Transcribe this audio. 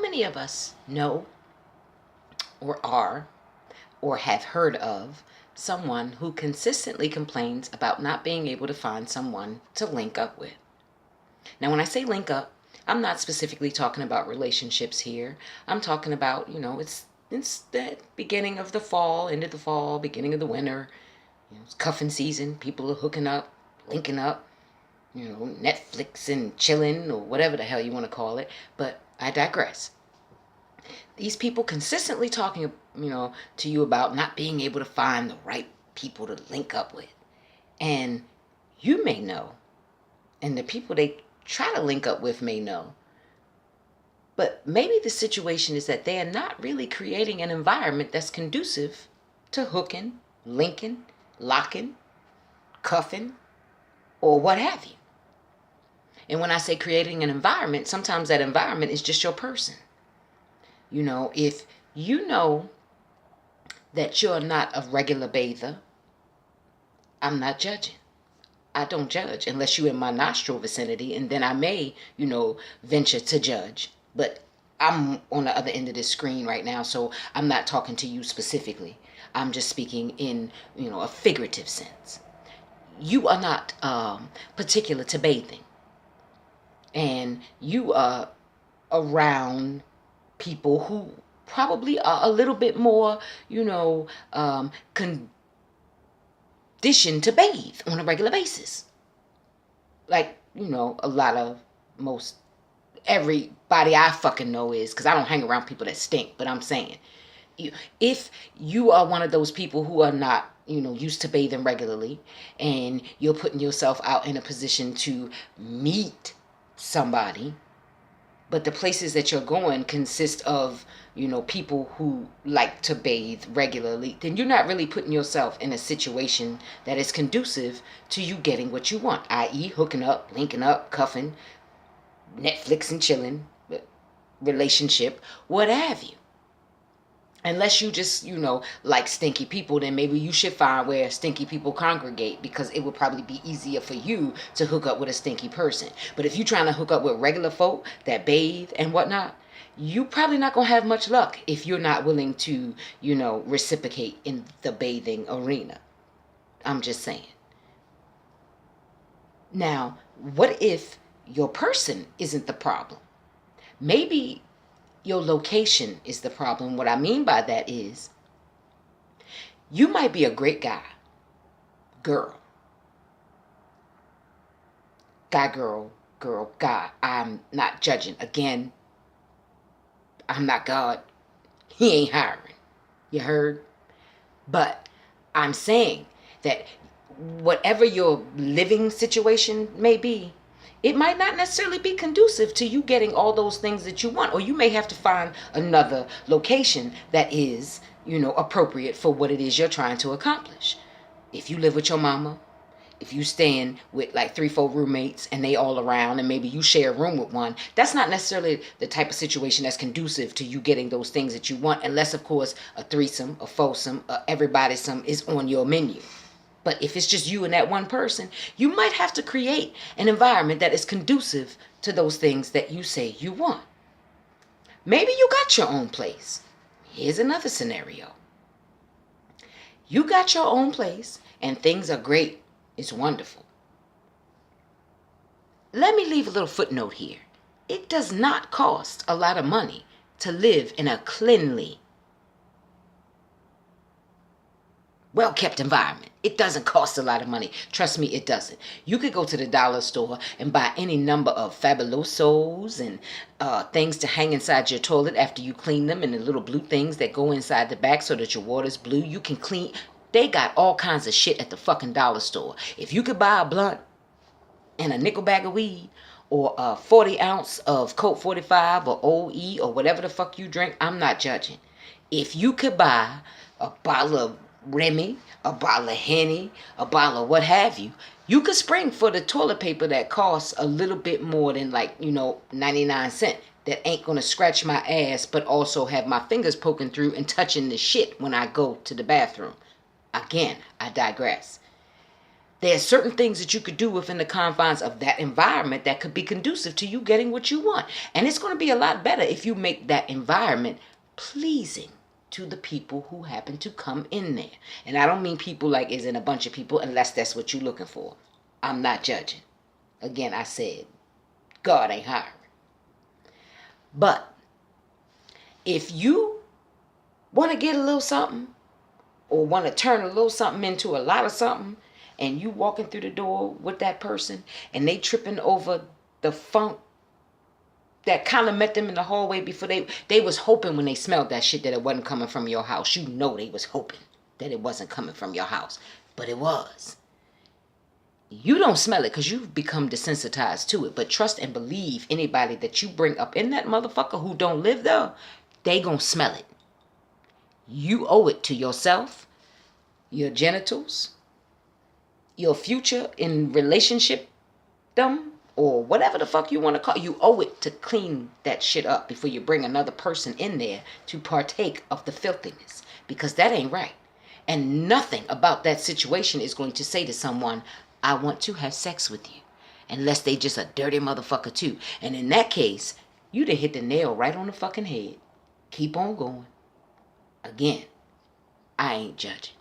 How many of us know or are or have heard of someone who consistently complains about not being able to find someone to link up with? Now, when I say link up, I'm not specifically talking about relationships here. I'm talking about, it's the beginning of the fall, end of the fall, beginning of the winter. It's cuffing season. People are hooking up, linking up, Netflix and chilling or whatever the hell you want to call it. But I digress. These people consistently talking, to you about not being able to find the right people to link up with. And you may know, and the people they try to link up with may know, but maybe the situation is that they are not really creating an environment that's conducive to hooking, linking, locking, cuffing, or what have you. And when I say creating an environment, sometimes that environment is just your person. If you know that you're not a regular bather, I'm not judging. I don't judge unless you're in my nostril vicinity, and then I may, venture to judge. But I'm on the other end of this screen right now, so I'm not talking to you specifically. I'm just speaking in, a figurative sense. You are not particular to bathing, and you are around people who probably are a little bit more, conditioned to bathe on a regular basis. Like, most everybody I fucking know is, because I don't hang around people that stink, but I'm saying, if you are one of those people who are not, used to bathing regularly, and you're putting yourself out in a position to meet somebody, but the places that you're going consist of, people who like to bathe regularly, then you're not really putting yourself in a situation that is conducive to you getting what you want, i.e. hooking up, linking up, cuffing, Netflix and chilling, relationship, what have you. Unless you just, like stinky people, then maybe you should find where stinky people congregate, because it would probably be easier for you to hook up with a stinky person. But if you're trying to hook up with regular folk that bathe and whatnot, you probably not going to have much luck if you're not willing to, reciprocate in the bathing arena. I'm just saying. Now, what if your person isn't the problem? Maybe your location is the problem. What I mean by that is, you might be a great guy, girl, girl, guy. I'm not judging. Again, I'm not God. He ain't hiring. You heard? But I'm saying that whatever your living situation may be, it might not necessarily be conducive to you getting all those things that you want. Or you may have to find another location that is, appropriate for what it is you're trying to accomplish. If you live with your mama, if you staying with like 3-4 roommates and they all around, and maybe you share a room with one, that's not necessarily the type of situation that's conducive to you getting those things that you want, unless, of course, a threesome, a foursome, everybody some is on your menu. But if it's just you and that one person, you might have to create an environment that is conducive to those things that you say you want. Maybe you got your own place. Here's another scenario. You got your own place and things are great. It's wonderful. Let me leave a little footnote here. It does not cost a lot of money to live in a cleanly, well-kept environment. It doesn't cost a lot of money. Trust me, it doesn't. You could go to the dollar store and buy any number of Fabulosos and things to hang inside your toilet after you clean them, and the little blue things that go inside the back so that your water's blue. You can clean. They got all kinds of shit at the fucking dollar store. If you could buy a blunt and a nickel bag of weed, or a 40 ounce of Coke 45 or OE or whatever the fuck you drink, I'm not judging. If you could buy a bottle of Remy, a bottle of Henny, a bottle of what have you, you could spring for the toilet paper that costs a little bit more than 99 cents. That ain't gonna scratch my ass, but also have my fingers poking through and touching the shit when I go to the bathroom. Again, I digress. There are certain things that you could do within the confines of that environment that could be conducive to you getting what you want. And it's going to be a lot better if you make that environment pleasing to the people who happen to come in there. And I don't mean people like is in a bunch of people unless that's what you're looking for. I'm not judging. Again, I said, God ain't hiring. But if you want to get a little something or want to turn a little something into a lot of something, and you walking through the door with that person and they tripping over the funk that kind of met them in the hallway before they was hoping when they smelled that shit that it wasn't coming from your house. You know they was hoping that it wasn't coming from your house, but it was. You don't smell it because you've become desensitized to it, but trust and believe anybody that you bring up in that motherfucker who don't live there, they gonna smell it. You owe it to yourself, your genitals, your future in relationship them, or whatever the fuck you want to call it. You owe it to clean that shit up before you bring another person in there to partake of the filthiness, because that ain't right. And nothing about that situation is going to say to someone, I want to have sex with you, unless they just a dirty motherfucker too. And in that case, you done hit the nail right on the fucking head. Keep on going. Again, I ain't judging.